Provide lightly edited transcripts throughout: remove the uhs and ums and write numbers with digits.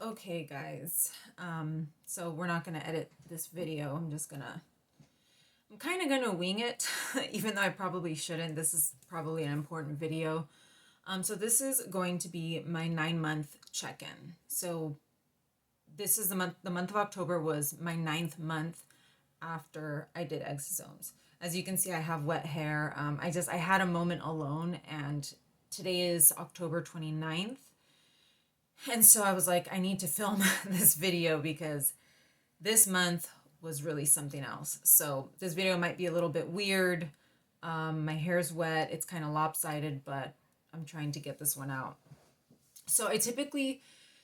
Okay, guys. So we're not gonna edit this video. I'm kind of gonna wing it, even though I probably shouldn't. This is probably an important video. So this is going to be my 9-month check-in. So this is the month of October was my 9th month after I did exosomes. As you can see, I have wet hair. I had a moment alone, and today is October 29th. And so I was like, I need to film this video because this month was really something else. So this video might be a little bit weird. My hair's wet. It's kind of lopsided, but I'm trying to get this one out. So I typically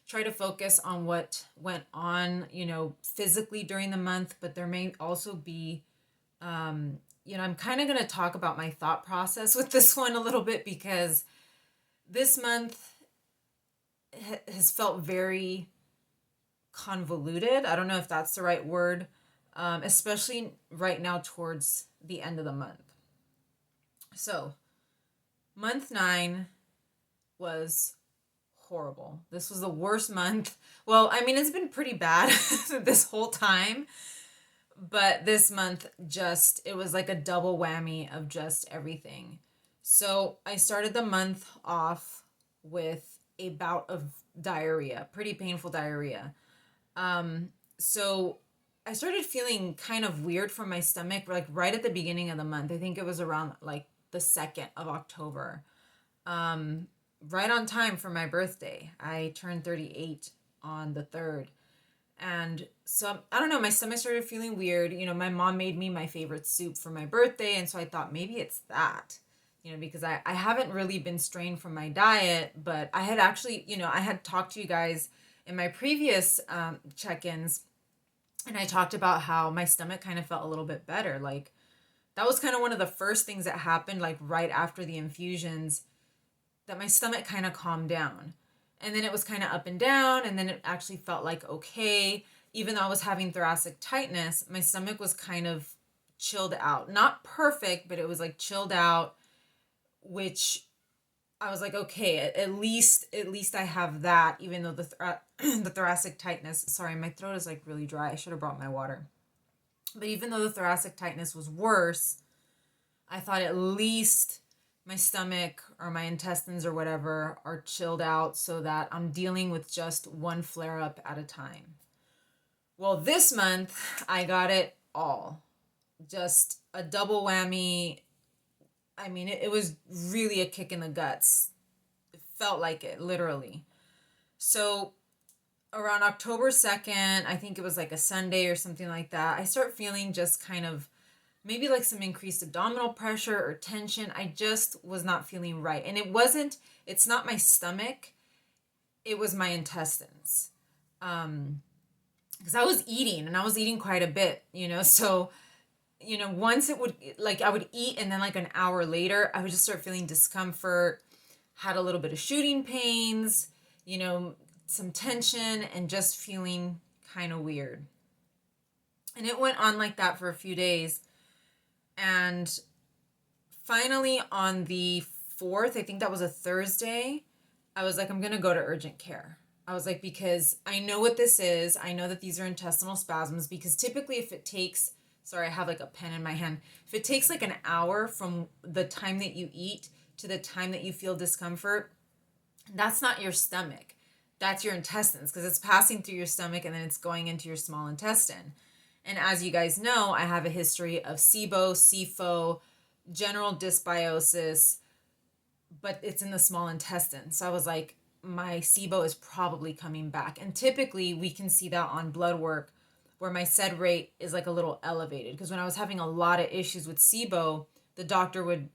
try to focus on what went on, physically during the month, but there may also be, I'm kind of going to talk about my thought process with this one a little bit because this month has felt very convoluted. I don't know if that's the right word, especially right now towards the end of the month. So, month 9 was horrible. This was the worst month. Well, I mean, it's been pretty bad this whole time, but this month it was like a double whammy of just everything. So, I started the month off with a bout of diarrhea, pretty painful diarrhea. So I started feeling kind of weird from my stomach, like right at the beginning of the month. I think it was around like the 2nd of October. Right on time for my birthday. I turned 38 on the 3rd. And so I don't know, my stomach started feeling weird. My mom made me my favorite soup for my birthday, and so I thought maybe it's that. Because I haven't really been strained from my diet, but I had actually, I had talked to you guys in my previous check-ins, and I talked about how my stomach kind of felt a little bit better. Like, that was kind of one of the first things that happened, like right after the infusions, that my stomach kind of calmed down. And then it was kind of up and down, and then it actually felt like okay. Even though I was having thoracic tightness, my stomach was kind of chilled out. Not perfect, but it was like chilled out, which I was like, okay, at least I have that, even though the thoracic tightness, sorry, my throat is like really dry. I should have brought my water. But even though the thoracic tightness was worse, I thought at least my stomach or my intestines or whatever are chilled out so that I'm dealing with just one flare up at a time. Well, this month I got it all. Just a double whammy. I mean, it was really a kick in the guts. It felt like it, literally. So around October 2nd, I think it was like a Sunday or something like that, I start feeling just kind of maybe like some increased abdominal pressure or tension. I just was not feeling right. And it's not my stomach, it was my intestines. Because I was eating quite a bit, so once it would, like, I would eat, and then like an hour later, I would just start feeling discomfort, had a little bit of shooting pains, some tension, and just feeling kind of weird. And it went on like that for a few days. And finally, on the 4th, I think that was a Thursday, I was like, I'm going to go to urgent care. I was like, because I know what this is. I know that these are intestinal spasms, because typically if it takes, sorry, I have like a pen in my hand. If it takes like an hour from the time that you eat to the time that you feel discomfort, that's not your stomach. That's your intestines, because it's passing through your stomach and then it's going into your small intestine. And as you guys know, I have a history of SIBO, SIFO, general dysbiosis, but it's in the small intestine. So I was like, my SIBO is probably coming back. And typically we can see that on blood work where my SED rate is like a little elevated. Because when I was having a lot of issues with SIBO, the doctor would,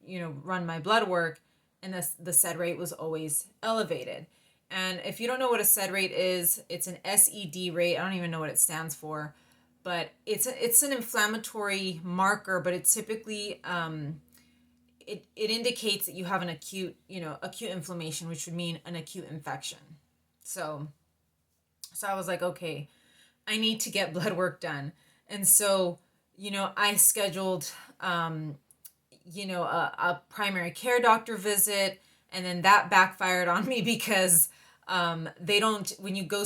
run my blood work, and the SED rate was always elevated. And if you don't know what a SED rate is, it's an SED rate. I don't even know what it stands for, but it's an inflammatory marker, but it typically, it indicates that you have an acute inflammation, which would mean an acute infection. So I was like, okay, I need to get blood work done. And so, I scheduled, a primary care doctor visit, and then that backfired on me because They don't, when you go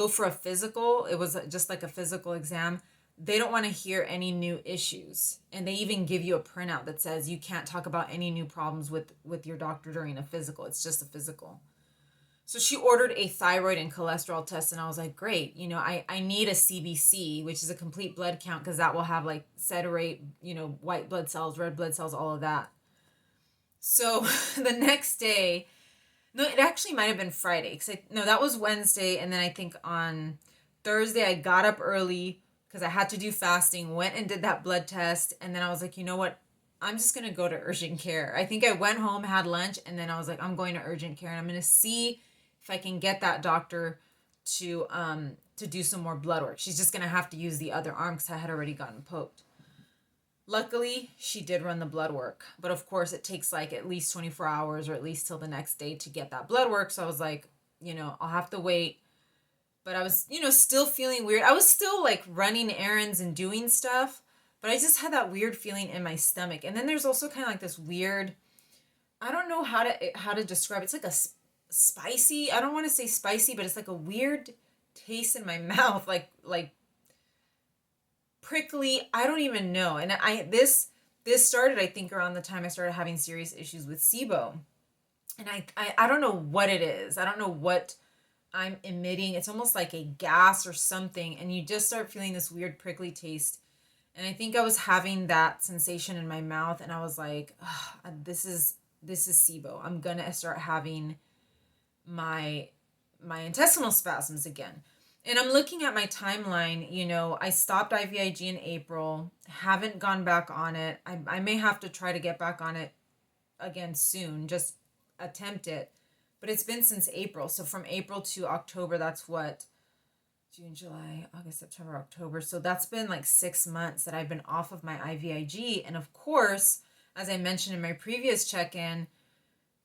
for a physical, it was just like a physical exam. They don't want to hear any new issues. And they even give you a printout that says you can't talk about any new problems with your doctor during a physical. It's just a physical. So she ordered a thyroid and cholesterol test, and I was like, great, I need a CBC, which is a complete blood count, because that will have like saturate, white blood cells, red blood cells, all of that. So the next day, no, it actually might have been Friday, because no, that was Wednesday, and then I think on Thursday I got up early because I had to do fasting, went and did that blood test, and then I was like, you know what? I'm just gonna go to urgent care. I think I went home, had lunch, and then I was like, I'm going to urgent care, and I'm gonna see if I can get that doctor to do some more blood work. She's just gonna have to use the other arm because I had already gotten poked. Luckily, she did run the blood work, but of course, it takes like at least 24 hours or at least till the next day to get that blood work. So I was like, I'll have to wait. But I was, still feeling weird. I was still like running errands and doing stuff, but I just had that weird feeling in my stomach. And then there's also kind of like this weird, I don't know how to describe it. It's like a spicy. I don't want to say spicy, but it's like a weird taste in my mouth, like prickly. I don't even know. And this started, I think, around the time I started having serious issues with SIBO. And I don't know what it is. I don't know what I'm emitting. It's almost like a gas or something, and you just start feeling this weird prickly taste. And I think I was having that sensation in my mouth, and I was like, this is SIBO. I'm gonna start having my intestinal spasms again. And I'm looking at my timeline. I stopped IVIG in April, haven't gone back on it. I may have to try to get back on it again soon, just attempt it. But it's been since April. So from April to October, that's what? June, July, August, September, October. So that's been like 6 months that I've been off of my IVIG. And of course, as I mentioned in my previous check-in,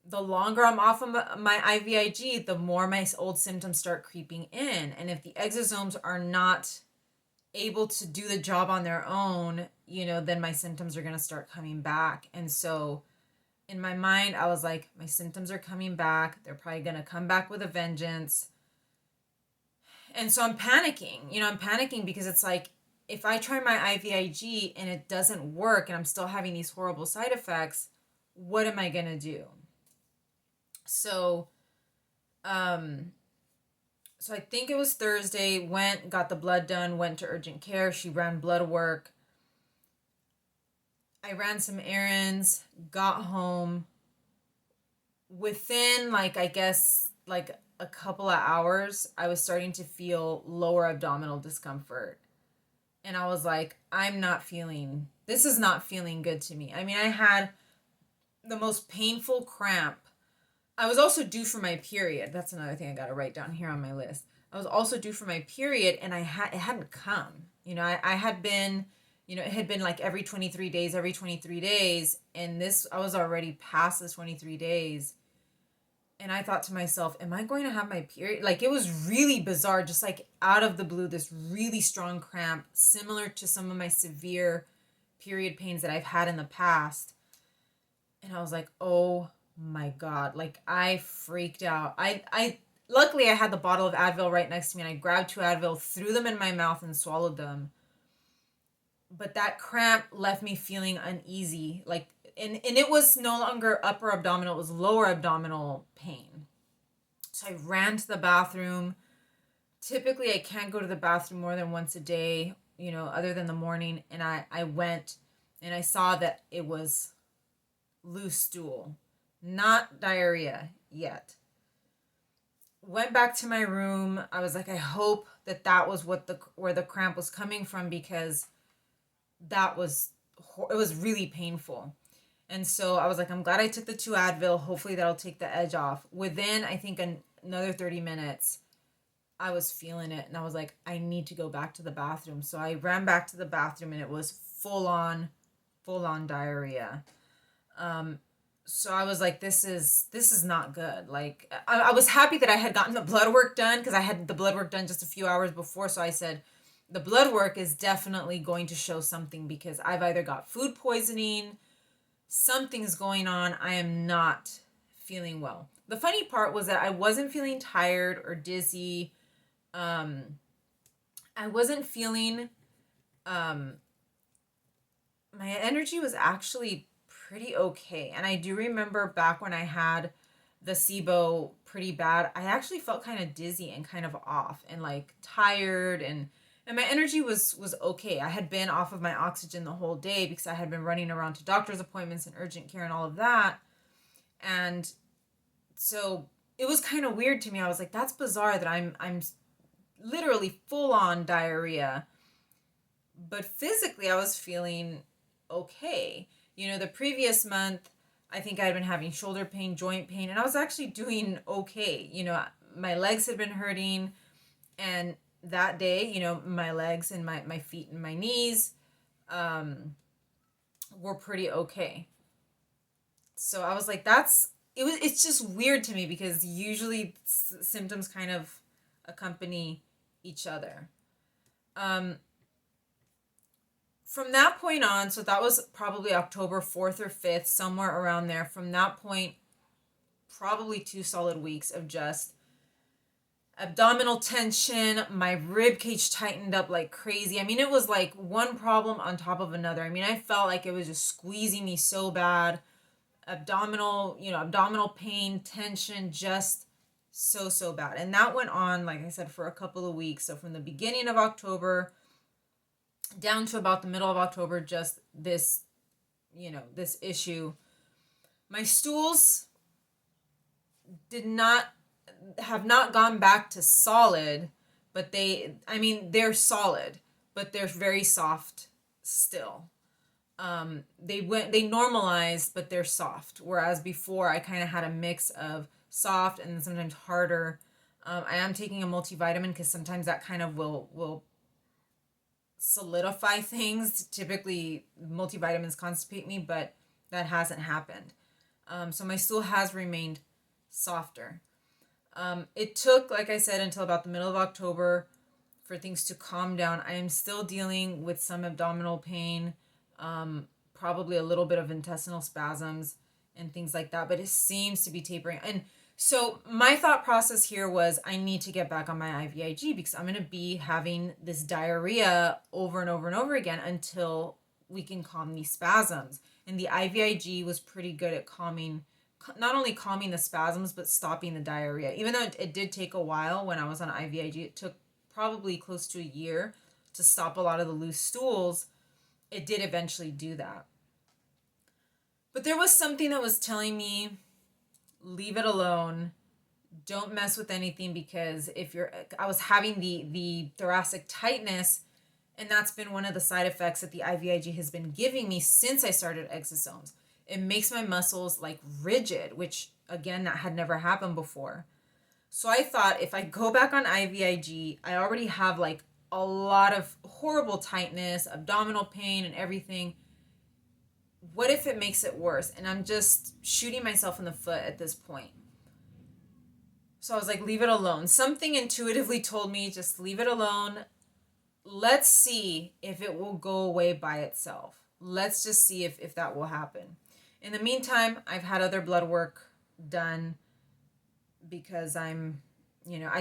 the longer I'm off of my IVIG, the more my old symptoms start creeping in. And if the exosomes are not able to do the job on their own, then my symptoms are going to start coming back. And so in my mind, I was like, my symptoms are coming back. They're probably going to come back with a vengeance. And so I'm panicking. I'm panicking because it's like, if I try my IVIG and it doesn't work and I'm still having these horrible side effects, what am I going to do? So, so I think it was Thursday, got the blood done, went to urgent care. She ran blood work. I ran some errands, got home. Within I guess a couple of hours, I was starting to feel lower abdominal discomfort. And I was like, this is not feeling good to me. I mean, I had the most painful cramp. I was also due for my period. That's another thing I got to write down here on my list. I was also due for my period, and it hadn't come. I had been, it had been like every 23 days, and I was already past the 23 days. And I thought to myself, am I going to have my period? Like, it was really bizarre, just like out of the blue, this really strong cramp, similar to some of my severe period pains that I've had in the past. And I was like, oh my God, like I freaked out. I luckily I had the bottle of Advil right next to me, and I grabbed 2 Advil, threw them in my mouth and swallowed them. But that cramp left me feeling uneasy, and it was no longer upper abdominal, it was lower abdominal pain. So I ran to the bathroom. Typically I can't go to the bathroom more than once a day, other than the morning. And I went, and I saw that it was loose stool. Not diarrhea yet. Went back to my room. I was like, I hope that was where the cramp was coming from, because it was really painful. And so I was like, I'm glad I took the 2 Advil. Hopefully that'll take the edge off. Within, I think, another 30 minutes, I was feeling it. And I was like, I need to go back to the bathroom. So I ran back to the bathroom, and it was full on diarrhea. So I was like, this is not good. Like, I was happy that I had gotten the blood work done, because I had the blood work done just a few hours before. So I said, the blood work is definitely going to show something, because I've either got food poisoning, something's going on. I am not feeling well. the funny part was that I wasn't feeling tired or dizzy. I wasn't feeling, um, my energy was actually pretty okay. And I do remember back when I had the SIBO pretty bad, I actually felt kind of dizzy and kind of off and like tired, and my energy was okay. I had been off of my oxygen the whole day because I had been running around to doctor's appointments and urgent care and all of that. And so it was kind of weird to me. I was like, that's bizarre that I'm literally full on diarrhea, but physically I was feeling okay. The previous month, I think I'd been having shoulder pain, joint pain, and I was actually doing okay. My legs had been hurting, and that day, my legs and my feet and my knees were pretty okay. So I was like, it's just weird to me because usually symptoms kind of accompany each other. Um, from that point on, so that was probably October 4th or 5th, somewhere around there. From that point, probably 2 solid weeks of just abdominal tension. My rib cage tightened up like crazy. I mean, it was like one problem on top of another. I mean, I felt like it was just squeezing me so bad. Abdominal pain, tension, just so bad. And that went on, like I said, for a couple of weeks. So from the beginning of October down to about the middle of October, just this issue. My stools did not have not gone back to solid, but they're solid, but they're very soft still. They normalized, but they're soft. Whereas before I kind of had a mix of soft and sometimes harder. I am taking a multivitamin because sometimes that kind of will solidify things. Typically, multivitamins constipate me, but that hasn't happened. So my stool has remained softer. It took, like I said, until about the middle of October for things to calm down. I am still dealing with some abdominal pain, probably a little bit of intestinal spasms and things like that, but it seems to be tapering. And so my thought process here was I need to get back on my IVIG because I'm going to be having this diarrhea over and over and over again until we can calm these spasms. And the IVIG was pretty good at not only calming the spasms, but stopping the diarrhea. Even though it did take a while when I was on IVIG, it took probably close to a year to stop a lot of the loose stools. It did eventually do that. But there was something that was telling me, leave it alone. Don't mess with anything because I was having the thoracic tightness, and that's been one of the side effects that the IVIG has been giving me since I started Exosomes. It makes my muscles like rigid, which again, that had never happened before. So I thought if I go back on IVIG, I already have like a lot of horrible tightness, abdominal pain, and everything. What if it makes it worse? And I'm just shooting myself in the foot at this point. So I was like, leave it alone. Something intuitively told me, just leave it alone. Let's see if it will go away by itself. Let's just see if that will happen. In the meantime, I've had other blood work done because I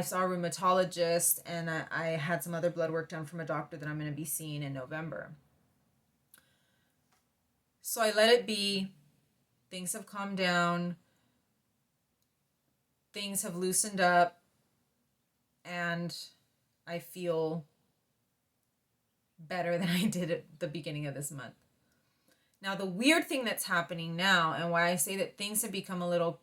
saw a rheumatologist, and I had some other blood work done from a doctor that I'm going to be seeing in November. So I let it be. Things have calmed down. Things have loosened up. And I feel better than I did at the beginning of this month. Now, the weird thing that's happening now, and why I say that things have become a little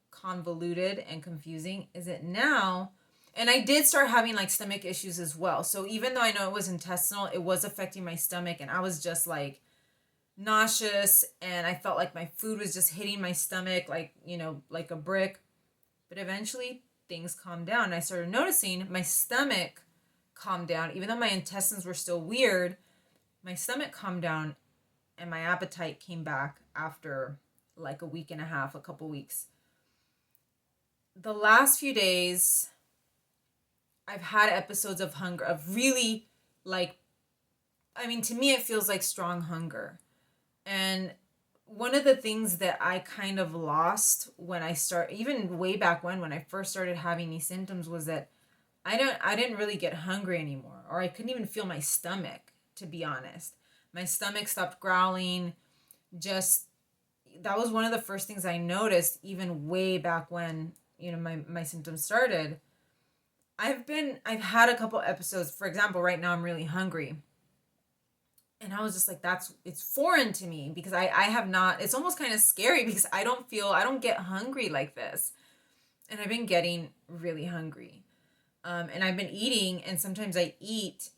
convoluted and confusing, is that now, and I did start having like stomach issues as well. So even though I know it was intestinal, it was affecting my stomach, and I was just like nauseous, and I felt like my food was just hitting my stomach like a brick. But eventually things calmed down, and I started noticing my stomach calmed down. Even though my intestines were still weird, my stomach calmed down, and my appetite came back after like a week and a half, a couple weeks. The last few days, I've had episodes of hunger, of really to me, it feels like strong hunger. And one of the things that I kind of lost when even way back when I first started having these symptoms, was that I didn't really get hungry anymore, or I couldn't even feel my stomach, to be honest. My stomach stopped growling. Just that was one of the first things I noticed, even way back when, my symptoms started. I've had a couple episodes. For example, right now I'm really hungry. And I was just like, it's foreign to me, because I have not, it's almost kind of scary, because I don't get hungry like this. And I've been getting really hungry. And I've been eating, and sometimes I eat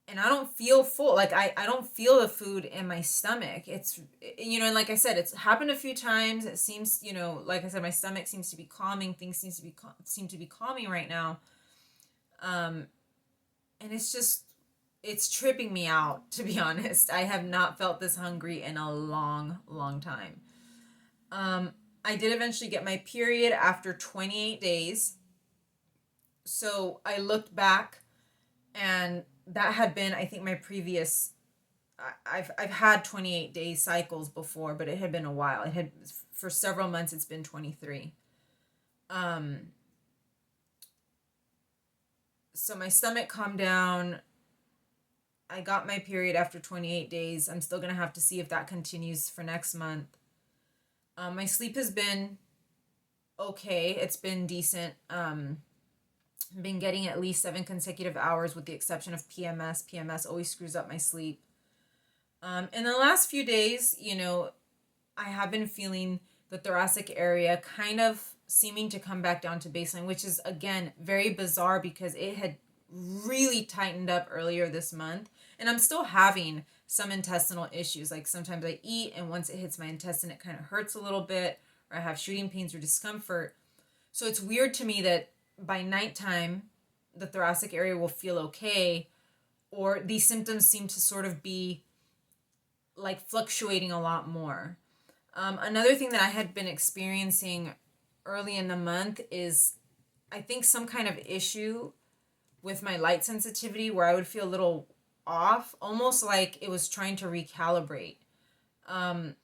and I don't feel full. Like I don't feel the food in my stomach. It's, and like I said, it's happened a few times. It seems, like I said, my stomach seems to be calming. Things seem to be calming right now. Um, and it's tripping me out, to be honest. I have not felt this hungry in a long, long time. Um, I did eventually get my period after 28 days. So I looked back, and that had been, I think, my previous. I've had 28-day cycles before, but it had been a while. It had, for several months, it's been 23. Um, so my stomach calmed down. I got my period after 28 days. I'm still gonna have to see if that continues for next month. My sleep has been okay. It's been decent. I've been getting at least 7 consecutive hours, with the exception of PMS. PMS always screws up my sleep. In the last few days, I have been feeling the thoracic area kind of seeming to come back down to baseline, which is, again, very bizarre, because it had really tightened up earlier this month. And I'm still having some intestinal issues. Like sometimes I eat, and once it hits my intestine, it kind of hurts a little bit, or I have shooting pains or discomfort. So it's weird to me that by nighttime, the thoracic area will feel okay, or these symptoms seem to sort of be like fluctuating a lot more. Another thing that I had been experiencing early in the month is, I think, some kind of issue with my light sensitivity, where I would feel a little off, almost like it was trying to recalibrate. Um,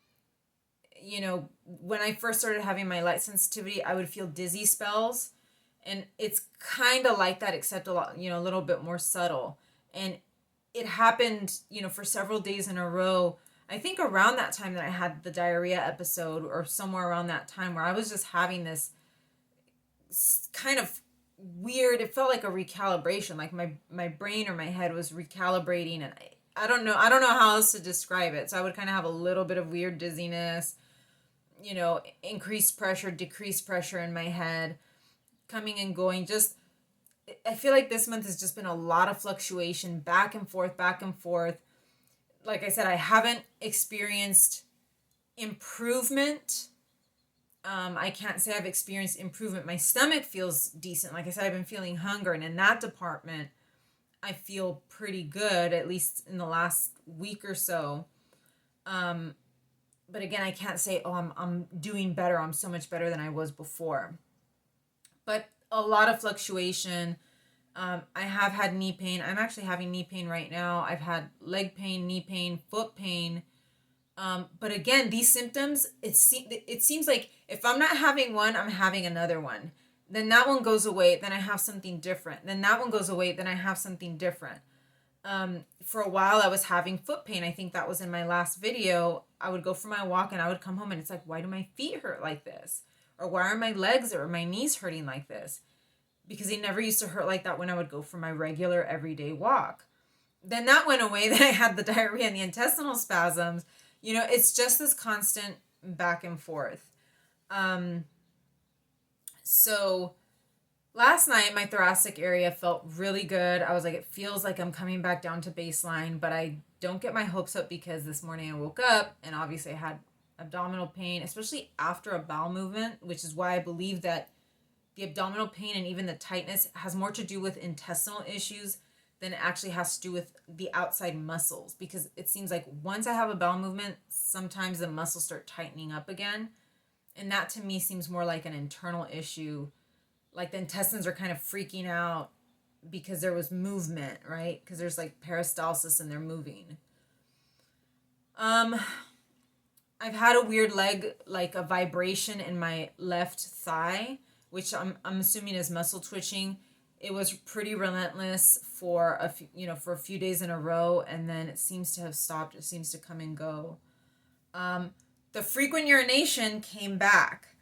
when I first started having my light sensitivity, I would feel dizzy spells, and it's kind of like that, except a lot, a little bit more subtle. And it happened, for several days in a row. I think around that time that I had the diarrhea episode, or somewhere around that time, where I was just having this kind of weird, it felt like a recalibration, like my brain or my head was recalibrating, and I don't know how else to describe it. So I would kind of have a little bit of weird dizziness, increased pressure, decreased pressure in my head, coming and going. Just, I feel like this month has just been a lot of fluctuation, back and forth, back and forth. Like I said, I haven't experienced improvement. I can't say I've experienced improvement. My stomach feels decent. Like I said, I've been feeling hunger, and in that department, I feel pretty good, at least in the last week or so. But again, I can't say, oh, I'm doing better. I'm so much better than I was before. But a lot of fluctuation. I have had knee pain. I'm actually having knee pain right now. I've had leg pain, knee pain, foot pain. But again, these symptoms, it seems like if I'm not having one, I'm having another one. Then that one goes away, then I have something different. Then that one goes away, then I have something different. For a while, I was having foot pain. I think that was in my last video. I would go for my walk, and I would come home, and it's like, why do my feet hurt like this? Or why are my legs or my knees hurting like this? Because they never used to hurt like that when I would go for my regular everyday walk. Then that went away. Then I had the diarrhea and the intestinal spasms. It's just this constant back and forth. So last night, my thoracic area felt really good. I was like, it feels like I'm coming back down to baseline, but I don't get my hopes up, because this morning I woke up, and obviously I had abdominal pain, especially after a bowel movement, which is why I believe that the abdominal pain and even the tightness has more to do with intestinal issues than it actually has to do with the outside muscles. Because it seems like once I have a bowel movement, sometimes the muscles start tightening up again. And that to me seems more like an internal issue. Like the intestines are kind of freaking out because there was movement, right? Because there's like peristalsis and they're moving. I've had a weird leg, like a vibration in my left thigh, which I'm assuming is muscle twitching. It was pretty relentless for for a few days in a row, and then it seems to have stopped. It seems to come and go. Um, the frequent urination came back.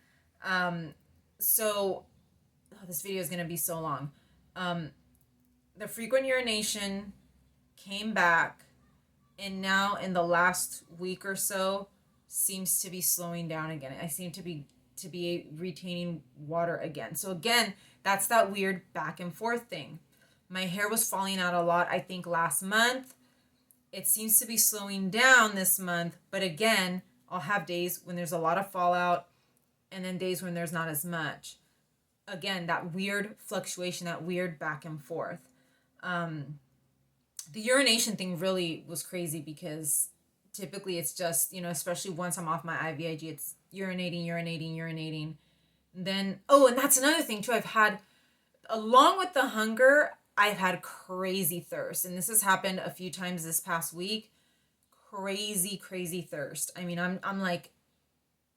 So this video is going to be so long. The frequent urination came back, and now in the last week or so seems to be slowing down again. I seem to be retaining water again. So again, that's that weird back and forth thing. My hair was falling out a lot, I think, last month. It seems to be slowing down this month, but again, I'll have days when there's a lot of fallout and then days when there's not as much. Again, that weird fluctuation, that weird back and forth. The urination thing really was crazy because typically it's just, especially once I'm off my IVIG, it's urinating. And then, and that's another thing too. I've had, along with the hunger, I've had crazy thirst. And this has happened a few times this past week. Crazy thirst. I mean, I'm like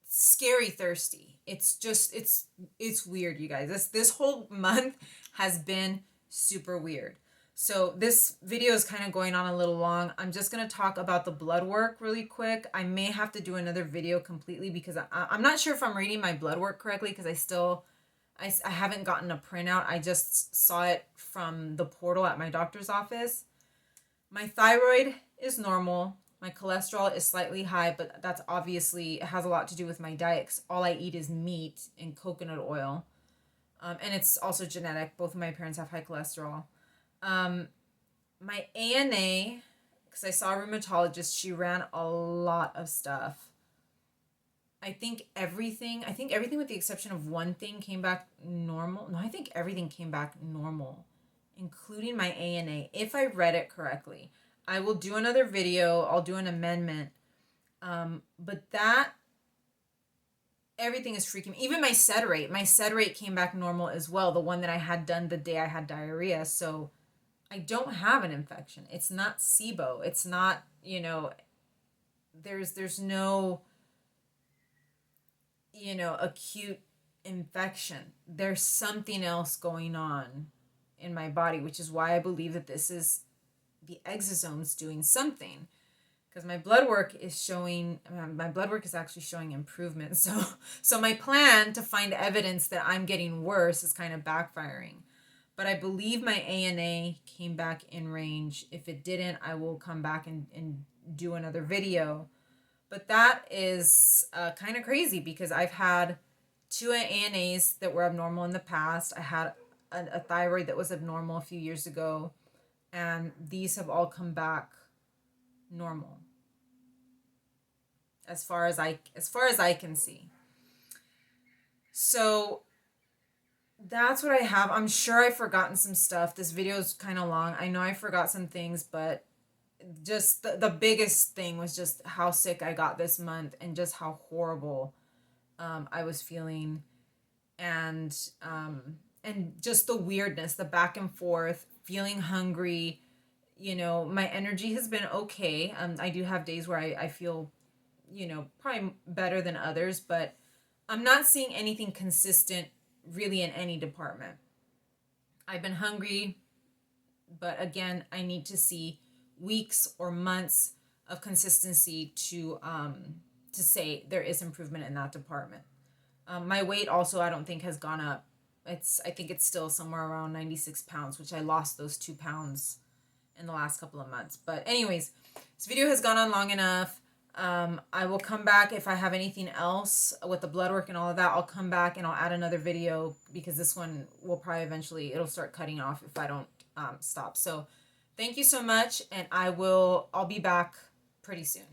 scary thirsty. It's just, it's weird, you guys. This whole month has been super weird. So this video is kind of going on a little long. I'm just going to talk about the blood work really quick. I may have to do another video completely because I'm not sure if I'm reading my blood work correctly because I haven't gotten a printout. I just saw it from the portal at my doctor's office. My thyroid is normal. My cholesterol is slightly high, but that's obviously, it has a lot to do with my diet 'cause all I eat is meat and coconut oil. And it's also genetic. Both of my parents have high cholesterol. My ANA, because I saw a rheumatologist, she ran a lot of stuff. I think everything with the exception of one thing came back normal. No, I think everything came back normal, including my ANA, if I read it correctly. I will do another video. I'll do an amendment. But everything is freaking me. Even my sed rate came back normal as well. The one that I had done the day I had diarrhea. So I don't have an infection. It's not SIBO. It's not, there's no, acute infection. There's something else going on in my body, which is why I believe that this is the exosomes doing something. Because my blood work is actually showing improvement. So my plan to find evidence that I'm getting worse is kind of backfiring. But I believe my ANA came back in range. If it didn't, I will come back and do another video. But that is kind of crazy because I've had 2 ANAs that were abnormal in the past. I had a thyroid that was abnormal a few years ago. And these have all come back normal. As far as I can see. So that's what I have. I'm sure I've forgotten some stuff. This video is kind of long. I know I forgot some things, but just the biggest thing was just how sick I got this month and just how horrible I was feeling, and just the weirdness, the back and forth, feeling hungry. My energy has been okay. I do have days where I feel, probably better than others, but I'm not seeing anything consistent really in any department. I've been hungry, but again, I need to see weeks or months of consistency to say there is improvement in that department. My weight also, I don't think has gone up. I think it's still somewhere around 96 pounds, which I lost those 2 pounds in the last couple of months. But anyways, this video has gone on long enough. I will come back if I have anything else with the blood work and all of that. I'll come back and I'll add another video because this one will probably eventually, it'll start cutting off if I don't stop. So thank you so much, and I'll be back pretty soon.